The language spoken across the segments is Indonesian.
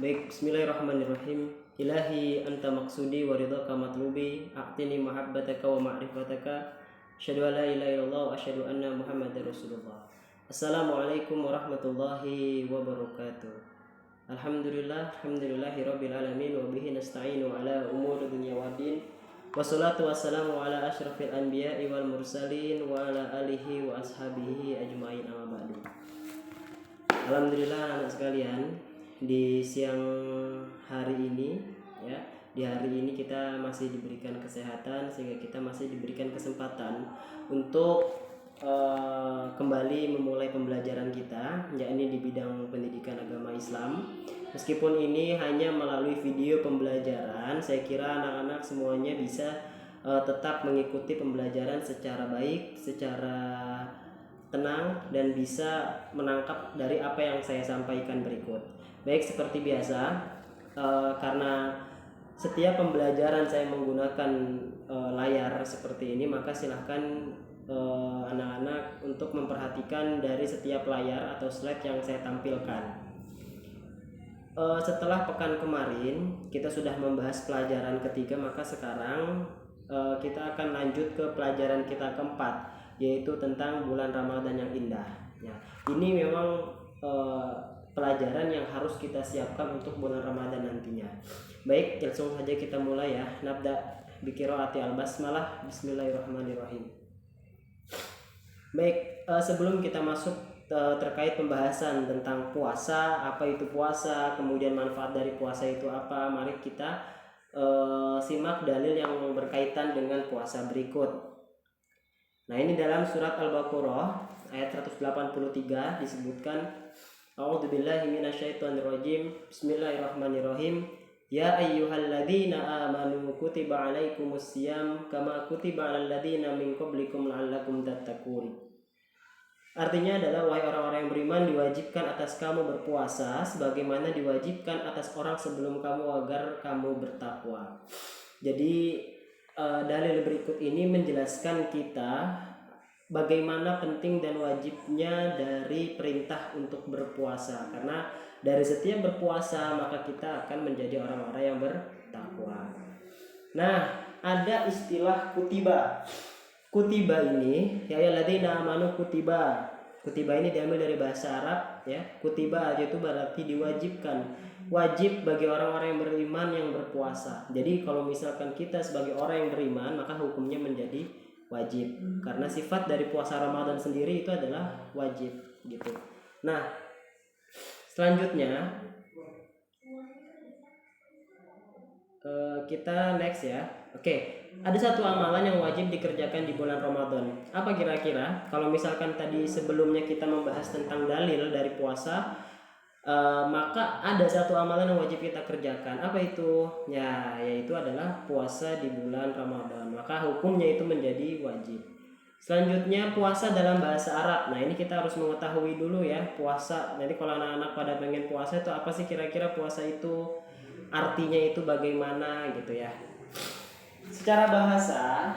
Baik, bismillahirrahmanirrahim. Ilahi anta maksudi wa ridhaka matlubi, a'tini mahabbataka wa ma'rifataka. Asyhadu an la ilaha illallah wa asyhadu anna Muhammadar Rasulullah. Assalamualaikum warahmatullahi wabarakatuh. Alhamdulillahirabbil alamin wa bihi nasta'inu ala umuri dunya waddin. Wassalatu wassalamu ala asyrafil anbiya'i wal mursalin wa ala alihi wa ashabihi ajmain amma ba'du. Alhamdulillah anak sekalian, di siang hari ini ya, di hari ini kita masih diberikan kesehatan sehingga kita masih diberikan kesempatan untuk kembali memulai pembelajaran kita, yakni di bidang pendidikan agama Islam. Meskipun ini hanya melalui video pembelajaran, saya kira anak-anak semuanya bisa tetap mengikuti pembelajaran secara baik, secara tenang, dan bisa menangkap dari apa yang saya sampaikan berikut. Baik, seperti biasa, karena setiap pembelajaran saya menggunakan layar seperti ini, maka silahkan anak-anak untuk memperhatikan dari setiap layar atau slide yang saya tampilkan. Setelah pekan kemarin kita sudah membahas pelajaran ketiga, maka sekarang kita akan lanjut ke pelajaran kita keempat, yaitu tentang bulan Ramadan yang indah. Ya, ini memang pelajaran yang harus kita siapkan untuk bulan Ramadan nantinya. Baik, langsung saja kita mulai ya. Nabda biqiraati al-basmalah. Bismillahirrahmanirrahim. Baik, sebelum kita masuk terkait pembahasan tentang puasa, apa itu puasa, kemudian manfaat dari puasa itu apa, mari kita simak dalil yang berkaitan dengan puasa berikut. Nah, ini dalam surat Al-Baqarah ayat 183 disebutkan, A'udzubillahi minasyaitonirrajim. Bismillahirrahmanirrahim. Ya ayyuhalladzina amanu kutiba alaikumusiyam kama kutiba alal ladzina min qablikum la'allakum tattaqun. Artinya adalah, wahai orang-orang yang beriman, diwajibkan atas kamu berpuasa sebagaimana diwajibkan atas orang sebelum kamu agar kamu bertakwa. Jadi dalil berikut ini menjelaskan kita bagaimana penting dan wajibnya dari perintah untuk berpuasa. Karena dari setiap berpuasa maka kita akan menjadi orang-orang yang bertakwa. Nah, ada istilah kutiba. Kutiba ini, ya ayyuhalladzina amanu kutiba. Kutiba ini diambil dari bahasa Arab ya. Kutiba itu berarti diwajibkan. Wajib bagi orang-orang yang beriman yang berpuasa. Jadi kalau misalkan kita sebagai orang yang beriman, maka hukumnya menjadi wajib. Karena sifat dari puasa Ramadan sendiri itu adalah wajib gitu. Nah, selanjutnya kita next ya. Oke, ada satu amalan yang wajib dikerjakan di bulan Ramadan. Apa kira-kira? Kalau misalkan tadi sebelumnya kita membahas tentang dalil dari puasa, maka ada satu amalan yang wajib kita kerjakan. Apa itu? Ya, yaitu adalah puasa di bulan Ramadan. Maka hukumnya itu menjadi wajib. Selanjutnya, puasa dalam bahasa Arab. Nah, ini kita harus mengetahui dulu ya, puasa. Nanti kalau anak-anak pada pengen puasa itu apa sih kira-kira puasa itu? Artinya itu bagaimana gitu ya. Secara bahasa,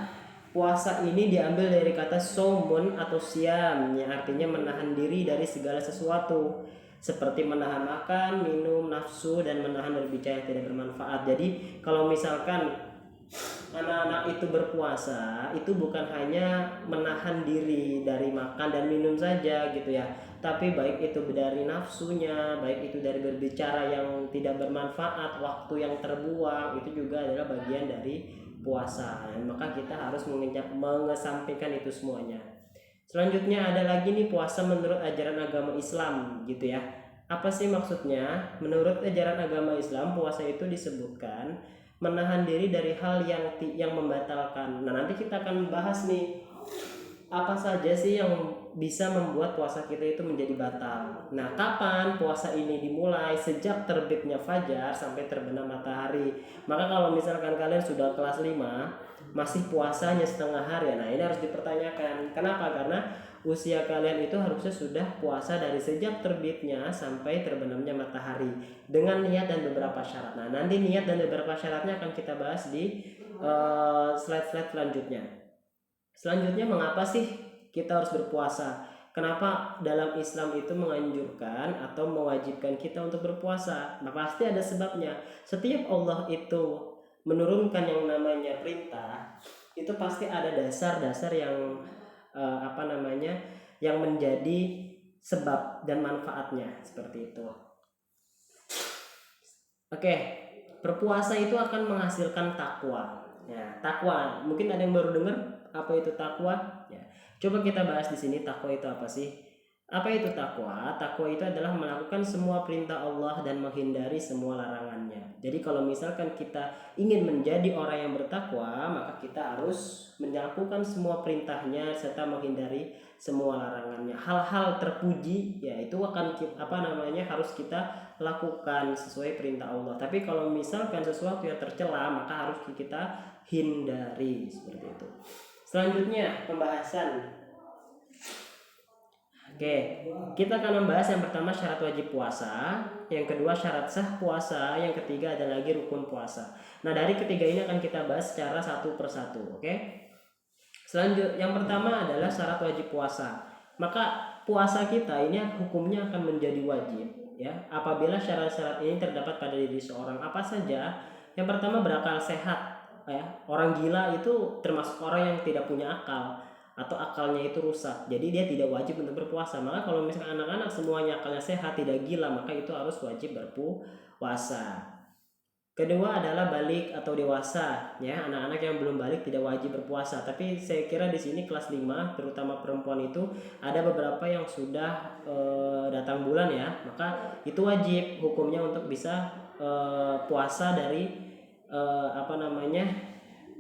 puasa ini diambil dari kata somun atau siam, yang artinya menahan diri dari segala sesuatu, seperti menahan makan, minum, nafsu, dan menahan berbicara yang tidak bermanfaat. Jadi kalau misalkan anak-anak itu berpuasa, itu bukan hanya menahan diri dari makan dan minum saja gitu ya, tapi baik itu dari nafsunya, baik itu dari berbicara yang tidak bermanfaat, waktu yang terbuang, itu juga adalah bagian dari puasa. Maka kita harus mengesampingkan itu semuanya. Selanjutnya ada lagi nih, puasa menurut ajaran agama Islam gitu ya. Apa sih maksudnya? Menurut ajaran agama Islam, puasa itu disebutkan menahan diri dari hal yang membatalkan. Nah, nanti kita akan bahas nih apa saja sih yang bisa membuat puasa kita itu menjadi batal. Nah, kapan puasa ini dimulai? Sejak terbitnya fajar sampai terbenam matahari. Maka kalau misalkan kalian sudah kelas 5 masih puasanya setengah hari, nah ini harus dipertanyakan. Kenapa? Karena usia kalian itu harusnya sudah puasa dari sejak terbitnya sampai terbenamnya matahari dengan niat dan beberapa syarat. Nah, nanti niat dan beberapa syaratnya akan kita bahas di slide-slide selanjutnya. Selanjutnya, mengapa sih kita harus berpuasa? kenapa dalam Islam itu menganjurkan atau mewajibkan kita untuk berpuasa? Nah, pasti ada sebabnya. Setiap Allah itu menurunkan yang namanya perintah, itu pasti ada dasar-dasar yang yang menjadi sebab dan manfaatnya seperti itu. Oke, berpuasa itu akan menghasilkan takwa. Ya, takwa. Mungkin ada yang baru dengar apa itu takwa? Ya, coba kita bahas di sini takwa itu apa sih? Apa itu takwa? Takwa itu adalah melakukan semua perintah Allah dan menghindari semua larangannya. Jadi kalau misalkan kita ingin menjadi orang yang bertakwa, maka kita harus melakukan semua perintahnya serta menghindari semua larangannya. Hal-hal terpuji ya itu akan harus kita lakukan sesuai perintah Allah. Tapi kalau misalkan sesuatu yang tercela, maka harus kita hindari seperti itu. Selanjutnya pembahasan. Oke, kita akan membahas yang pertama syarat wajib puasa, yang kedua syarat sah puasa, yang ketiga ada lagi rukun puasa. Nah, dari ketiga ini akan kita bahas secara satu persatu, oke? Selanjutnya, yang pertama adalah syarat wajib puasa. Maka puasa kita ini hukumnya akan menjadi wajib, ya, apabila syarat-syarat ini terdapat pada diri seorang. Apa saja? Yang pertama berakal sehat, ya. Orang gila itu termasuk orang yang tidak punya akal atau akalnya itu rusak, jadi dia tidak wajib untuk berpuasa. Maka kalau misalkan anak-anak semuanya akalnya sehat, tidak gila, maka itu harus wajib berpuasa. Kedua adalah balik atau dewasa, ya. Anak-anak yang belum balik tidak wajib berpuasa, tapi saya kira di sini kelas 5 terutama perempuan itu ada beberapa yang sudah datang bulan, ya, maka itu wajib hukumnya untuk bisa puasa dari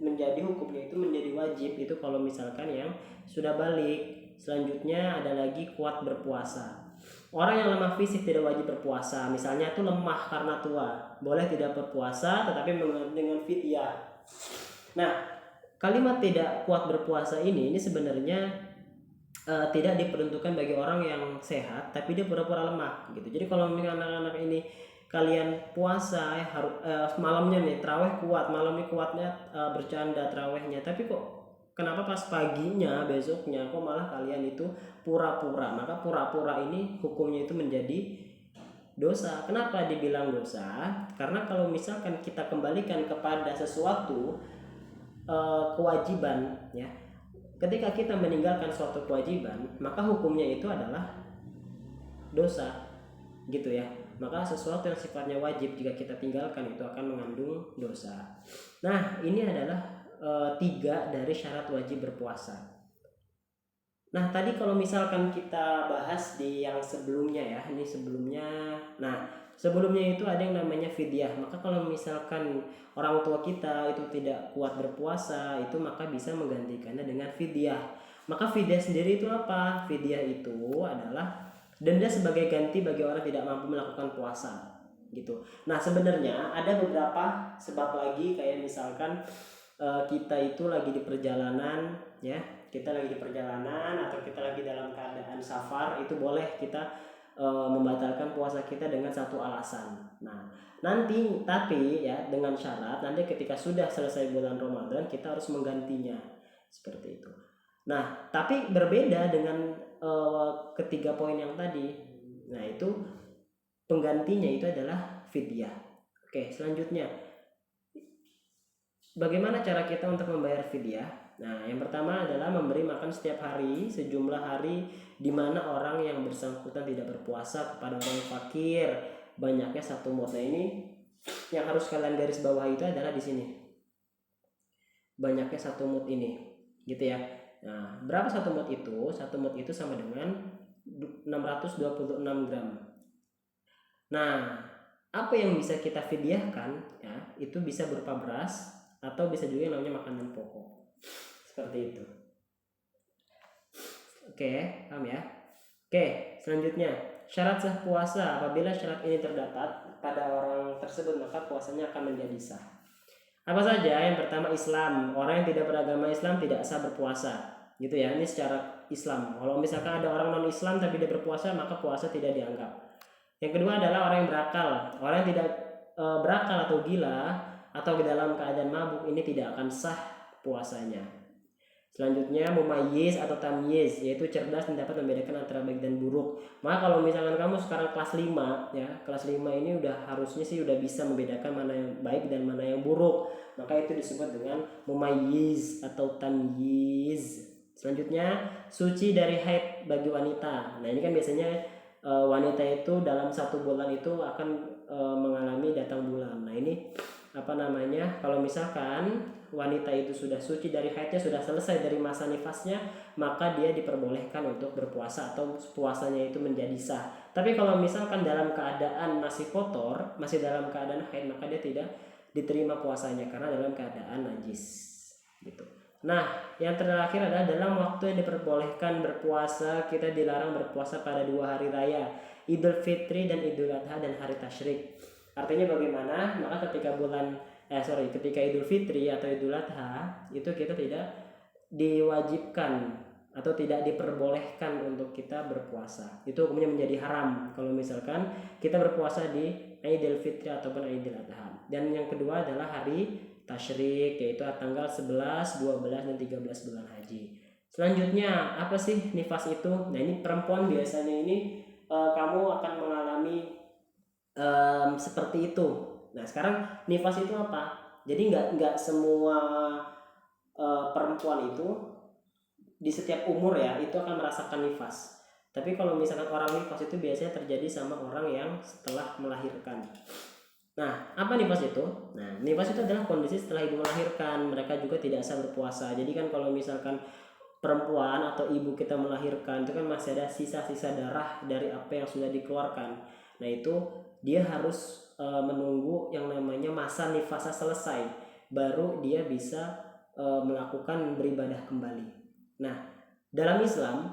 menjadi hukumnya itu menjadi wajib itu kalau misalkan yang sudah balik. Selanjutnya ada lagi kuat berpuasa. Orang yang lemah fisik tidak wajib berpuasa, misalnya itu lemah karena tua, boleh tidak berpuasa tetapi dengan fidyah. Nah, kalimat tidak kuat berpuasa ini sebenarnya tidak diperuntukkan bagi orang yang sehat tapi dia pura-pura lemah gitu. Jadi kalau anak-anak ini kalian puasa harus malamnya nih terawih kuat, malamnya kuatnya bercanda terawihnya, tapi kok kenapa pas paginya besoknya kok malah kalian itu pura-pura, maka pura-pura ini hukumnya itu menjadi dosa. Kenapa dibilang dosa? Karena kalau misalkan kita kembalikan kepada sesuatu kewajiban, ya, ketika kita meninggalkan suatu kewajiban maka hukumnya itu adalah dosa gitu, ya. Maka sesuatu yang sifatnya wajib jika kita tinggalkan itu akan mengandung dosa. Nah, ini adalah 3 dari syarat wajib berpuasa. Nah, tadi kalau misalkan kita bahas di yang sebelumnya, ya, ini sebelumnya. Nah, sebelumnya itu ada yang namanya fidyah. Maka kalau misalkan orang tua kita itu tidak kuat berpuasa, itu maka bisa menggantikannya dengan fidyah. Maka fidyah sendiri itu apa? Fidyah itu adalah denda sebagai ganti bagi orang tidak mampu melakukan puasa gitu. Nah, sebenarnya ada beberapa sebab lagi, kayak misalkan kita itu lagi di perjalanan, ya, kita lagi di perjalanan atau kita lagi dalam keadaan safar, itu boleh kita membatalkan puasa kita dengan satu alasan. Nah, nanti tapi ya dengan syarat nanti ketika sudah selesai bulan Ramadan kita harus menggantinya seperti itu. Nah, tapi berbeda dengan ketiga poin yang tadi. Nah, itu penggantinya itu adalah fidyah. Oke, selanjutnya bagaimana cara kita untuk membayar fidyah? Nah, yang pertama adalah memberi makan setiap hari sejumlah hari di mana orang yang bersangkutan tidak berpuasa kepada orang yang fakir, banyaknya 1 mud. Nah, ini yang harus kalian garis bawah itu adalah di sini. Banyaknya 1 mud ini, gitu ya. Nah, berapa 1 mud itu? 1 mud itu sama dengan 626 gram. Nah, apa yang bisa kita fidyahkan, ya, itu bisa berupa beras atau bisa juga yang namanya makanan pokok. Seperti itu. Oke, paham ya? Oke, selanjutnya syarat sah puasa. Apabila syarat ini terdapat pada orang tersebut maka puasanya akan menjadi sah. Apa saja? Yang pertama Islam. Orang yang tidak beragama Islam tidak sah berpuasa. Gitu ya, ini secara Islam. Kalau misalkan ada orang non Islam tapi dia berpuasa maka puasa tidak dianggap. Yang kedua adalah orang yang berakal. Orang yang tidak berakal atau gila atau dalam keadaan mabuk ini tidak akan sah puasanya. Selanjutnya mumayyiz atau tamyiz, yaitu cerdas dan dapat membedakan antara baik dan buruk. Maka kalau misalkan kamu sekarang kelas 5 ya, kelas 5 ini udah harusnya sih udah bisa membedakan mana yang baik dan mana yang buruk. Maka itu disebut dengan mumayyiz atau tamyiz. Selanjutnya suci dari haid bagi wanita. Nah, ini kan biasanya wanita itu dalam 1 bulan itu akan mengalami datang bulan. Nah, ini apa namanya, kalau misalkan wanita itu sudah suci dari haidnya, sudah selesai dari masa nifasnya, maka dia diperbolehkan untuk berpuasa atau puasanya itu menjadi sah. Tapi kalau misalkan dalam keadaan masih kotor, masih dalam keadaan haid, maka dia tidak diterima puasanya karena dalam keadaan najis gitu. Nah, yang terakhir adalah dalam waktu yang diperbolehkan berpuasa, kita dilarang berpuasa pada 2 hari raya, Idul Fitri dan Idul Adha dan hari tasyrik. Artinya bagaimana? Maka ketika Idul Fitri atau Idul Adha itu kita tidak diwajibkan atau tidak diperbolehkan untuk kita berpuasa. Itu hukumnya menjadi haram kalau misalkan kita berpuasa di Idul Fitri ataupun Idul Adha. Dan yang kedua adalah hari tasyrik, yaitu tanggal 11, 12 dan 13 bulan haji. Selanjutnya apa sih nifas itu? Nah, ini perempuan biasanya ini kamu akan mengalami seperti itu. Nah, sekarang nifas itu apa? Jadi nggak semua perempuan itu di setiap umur ya itu akan merasakan nifas. Tapi kalau misalkan orang nifas itu biasanya terjadi sama orang yang setelah melahirkan. Nah, apa nifas itu? Nah, nifas itu adalah kondisi setelah ibu melahirkan. Mereka juga tidak sah berpuasa. Jadi kan kalau misalkan perempuan atau ibu kita melahirkan itu kan masih ada sisa-sisa darah dari apa yang sudah dikeluarkan. Nah, itu dia harus menunggu yang namanya masa nifasnya selesai, baru dia bisa melakukan beribadah kembali. Nah, dalam Islam,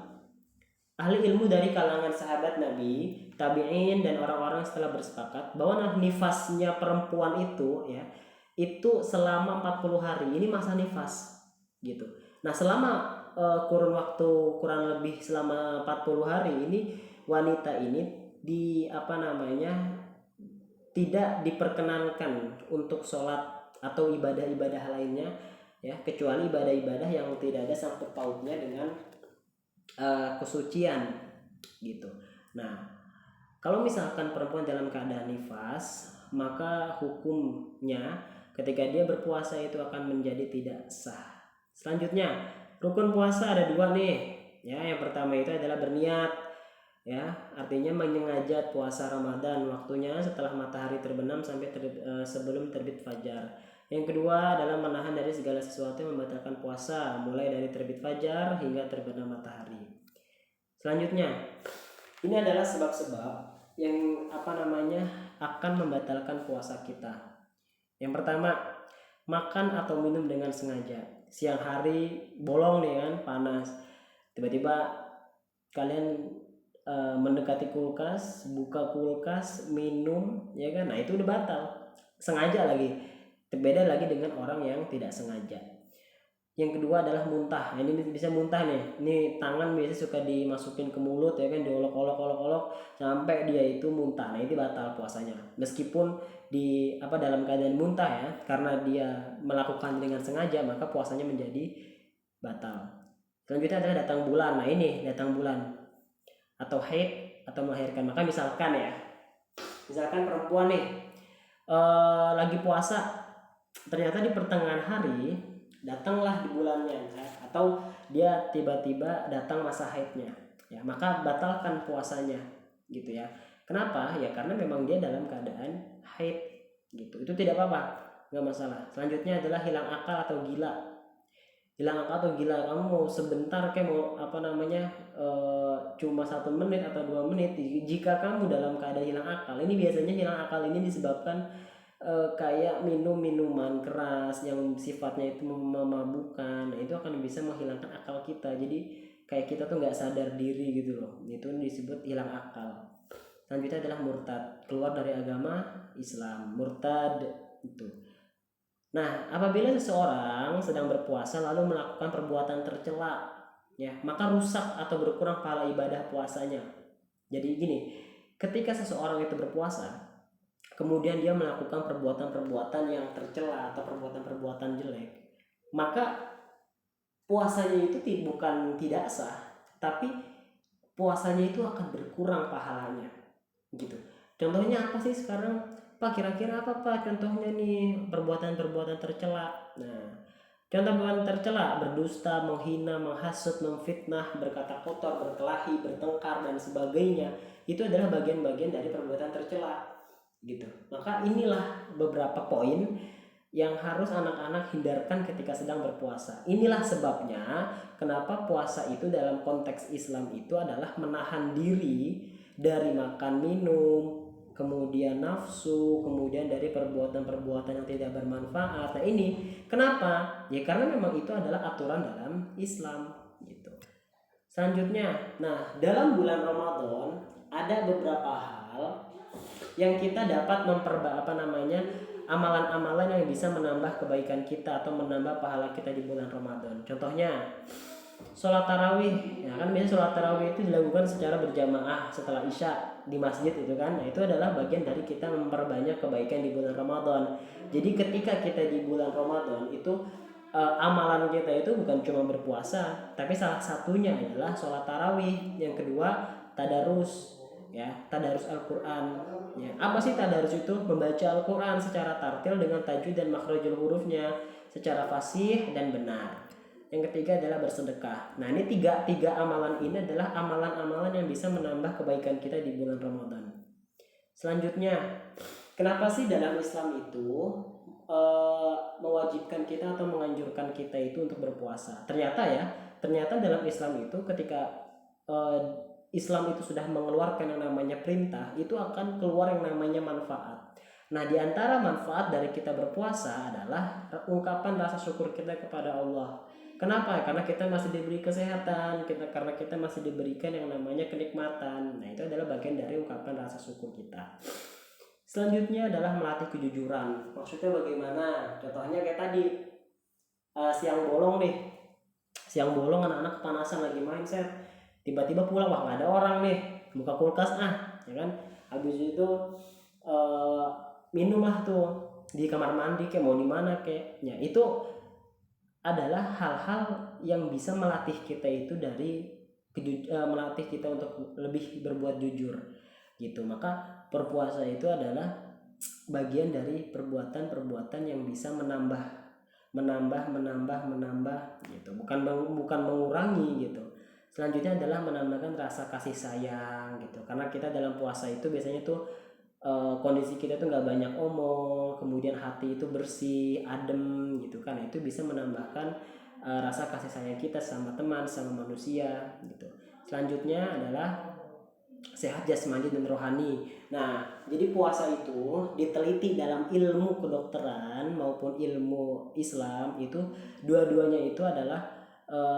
ahli ilmu dari kalangan sahabat Nabi, tabi'in dan orang-orang setelah bersepakat bahwa nifasnya perempuan itu ya, itu selama 40 hari. Ini masa nifas gitu. Nah, selama kurun waktu kurang lebih selama 40 hari ini wanita ini tidak diperkenankan untuk sholat atau ibadah-ibadah lainnya ya, kecuali ibadah-ibadah yang tidak ada sangkut pautnya dengan kesucian gitu. Nah, kalau misalkan perempuan dalam keadaan nifas, maka hukumnya ketika dia berpuasa itu akan menjadi tidak sah. Selanjutnya, rukun puasa ada 2 nih ya. Yang pertama itu adalah berniat ya, artinya menyengaja puasa Ramadan, waktunya setelah matahari terbenam sampai sebelum terbit fajar. Yang kedua adalah menahan dari segala sesuatu yang membatalkan puasa, mulai dari terbit fajar hingga terbenam matahari. Selanjutnya, ini adalah sebab-sebab yang akan membatalkan puasa kita. Yang pertama, makan atau minum dengan sengaja. Siang hari bolong nih kan, panas, tiba-tiba kalian mendekati kulkas, buka kulkas, minum ya kan, nah itu udah batal, sengaja lagi. Berbeda lagi dengan orang yang tidak sengaja. Yang kedua adalah muntah. Nah, ini bisa muntah nih. Ini tangan biasanya suka dimasukin ke mulut ya kan, diolok-olok sampai dia itu muntah. Nah, itu batal puasanya. Meskipun dalam keadaan muntah ya, karena dia melakukan dengan sengaja, maka puasanya menjadi batal. Selanjutnya adalah datang bulan. Nah, ini datang bulan atau haid atau melahirkan. Maka misalkan perempuan nih lagi puasa, ternyata di pertengahan hari datanglah di bulannya atau dia tiba-tiba datang masa haidnya ya, maka batalkan puasanya gitu ya. Kenapa? Ya karena memang dia dalam keadaan haid gitu. Itu tidak apa-apa, nggak masalah. Selanjutnya adalah hilang akal atau gila. Kamu mau sebentar kayak mau cuma 1 menit atau 2 menit, jika kamu dalam keadaan hilang akal, ini biasanya hilang akal ini disebabkan kayak minum minuman keras yang sifatnya itu memabukkan. Nah, itu akan bisa menghilangkan akal kita, jadi kayak kita tuh nggak sadar diri gitu loh. Itu disebut hilang akal. Selanjutnya adalah murtad, keluar dari agama Islam. Murtad itu. Nah, apabila seseorang sedang berpuasa lalu melakukan perbuatan tercela, ya, maka rusak atau berkurang pahala ibadah puasanya. Jadi gini, ketika seseorang itu berpuasa, kemudian dia melakukan perbuatan-perbuatan yang tercela atau perbuatan-perbuatan jelek, maka puasanya itu bukan tidak sah, tapi puasanya itu akan berkurang pahalanya gitu. Contohnya apa sih sekarang Pak, kira-kira apa Pak contohnya nih perbuatan-perbuatan tercela? Nah, contoh perbuatan tercela: berdusta, menghina, menghasut, memfitnah, berkata kotor, berkelahi, bertengkar dan sebagainya. Itu adalah bagian-bagian dari perbuatan tercela gitu. Maka inilah beberapa poin yang harus anak-anak hindarkan ketika sedang berpuasa. Inilah sebabnya kenapa puasa itu dalam konteks Islam itu adalah menahan diri dari makan minum, kemudian nafsu, kemudian dari perbuatan-perbuatan yang tidak bermanfaat. Nah ini kenapa? Ya karena memang itu adalah aturan dalam Islam gitu. Selanjutnya, nah dalam bulan Ramadan ada beberapa hal yang kita dapat amalan-amalan yang bisa menambah kebaikan kita atau menambah pahala kita di bulan Ramadan. Contohnya sholat tarawih, ya kan biasa sholat tarawih itu dilakukan secara berjamaah setelah isya di masjid itu kan. Nah itu adalah bagian dari kita memperbanyak kebaikan di bulan Ramadan. Jadi ketika kita di bulan Ramadan itu amalan kita itu bukan cuma berpuasa, tapi salah satunya adalah sholat tarawih. Yang kedua tadarus, ya tadarus Al-Quran. Ya, apa sih tadarus itu? Membaca Al-Quran secara tartil dengan tajwid dan makhrajul hurufnya secara fasih dan benar. Yang ketiga adalah bersedekah. Nah ini tiga amalan ini adalah amalan-amalan yang bisa menambah kebaikan kita di bulan Ramadan. Selanjutnya, kenapa sih dalam Islam itu mewajibkan kita atau menganjurkan kita itu untuk berpuasa? Ternyata dalam Islam itu ketika Islam itu sudah mengeluarkan yang namanya perintah, itu akan keluar yang namanya manfaat. Nah, di antara manfaat dari kita berpuasa adalah ungkapan rasa syukur kita kepada Allah. Kenapa? Karena kita masih diberi kesehatan, karena kita masih diberikan yang namanya kenikmatan. Nah, itu adalah bagian dari ungkapan rasa syukur kita. Selanjutnya adalah melatih kejujuran. Maksudnya bagaimana? Contohnya kayak tadi, siang bolong nih. Siang bolong anak-anak kepanasan lagi main set. Tiba-tiba pulang, wah nggak ada orang nih, buka kulkas ya kan. Habis itu minum lah tuh di kamar mandi kayak mau di mana kayak. Ya itu adalah hal-hal yang bisa melatih kita itu melatih kita untuk lebih berbuat jujur gitu. Maka berpuasa itu adalah bagian dari perbuatan-perbuatan yang bisa menambah gitu, bukan mengurangi gitu. Selanjutnya adalah menambahkan rasa kasih sayang gitu, karena kita dalam puasa itu biasanya tuh kondisi kita tuh nggak banyak omong, kemudian hati itu bersih, adem gitu kan. Itu bisa menambahkan rasa kasih sayang kita sama teman, sama manusia gitu. Selanjutnya adalah sehat jasmani dan rohani. Nah, jadi puasa itu diteliti dalam ilmu kedokteran maupun ilmu Islam itu dua-duanya itu adalah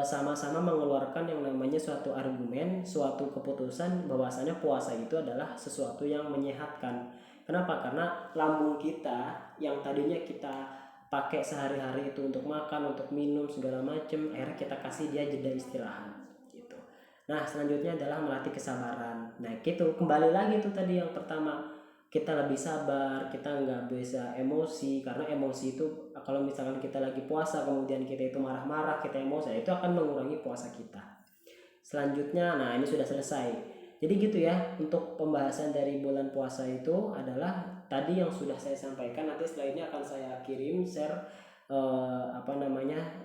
sama-sama mengeluarkan yang namanya suatu argumen, suatu keputusan bahwasanya puasa itu adalah sesuatu yang menyehatkan. Kenapa? Karena lambung kita yang tadinya kita pakai sehari-hari itu untuk makan, untuk minum segala macam, akhirnya kita kasih dia jeda istirahat gitu. Nah, selanjutnya adalah melatih kesabaran. Nah, gitu kembali lagi tuh tadi yang pertama, kita lebih sabar, kita nggak bisa emosi, karena emosi itu kalau misalkan kita lagi puasa kemudian kita itu marah-marah, kita emosi, itu akan mengurangi puasa kita. Selanjutnya, nah ini sudah selesai. Jadi gitu ya, untuk pembahasan dari bulan puasa itu adalah tadi yang sudah saya sampaikan. Nanti setelah ini akan saya kirim share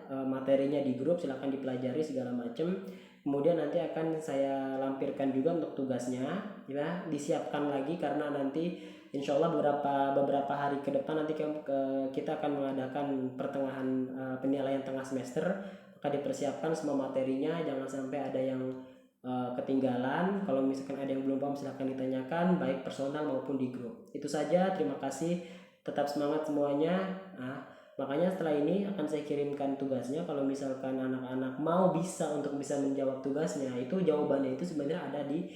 materinya di grup, silahkan dipelajari segala macam. Kemudian nanti akan saya lampirkan juga untuk tugasnya, ya disiapkan lagi karena nanti insya Allah beberapa hari ke depan nanti kita akan mengadakan pertengahan penilaian tengah semester, maka dipersiapkan semua materinya, jangan sampai ada yang ketinggalan. Kalau misalkan ada yang belum paham silahkan ditanyakan baik personal maupun di grup. Itu saja, terima kasih, tetap semangat semuanya. Makanya setelah ini akan saya kirimkan tugasnya. Kalau misalkan anak-anak mau untuk bisa menjawab tugasnya, itu jawabannya itu sebenarnya ada di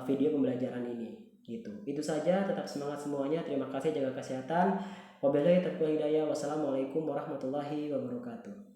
video pembelajaran ini gitu. Itu saja, tetap semangat semuanya. Terima kasih, jaga kesehatan. Wabillahi taufiq wal hidayah. Wassalamualaikum warahmatullahi wabarakatuh.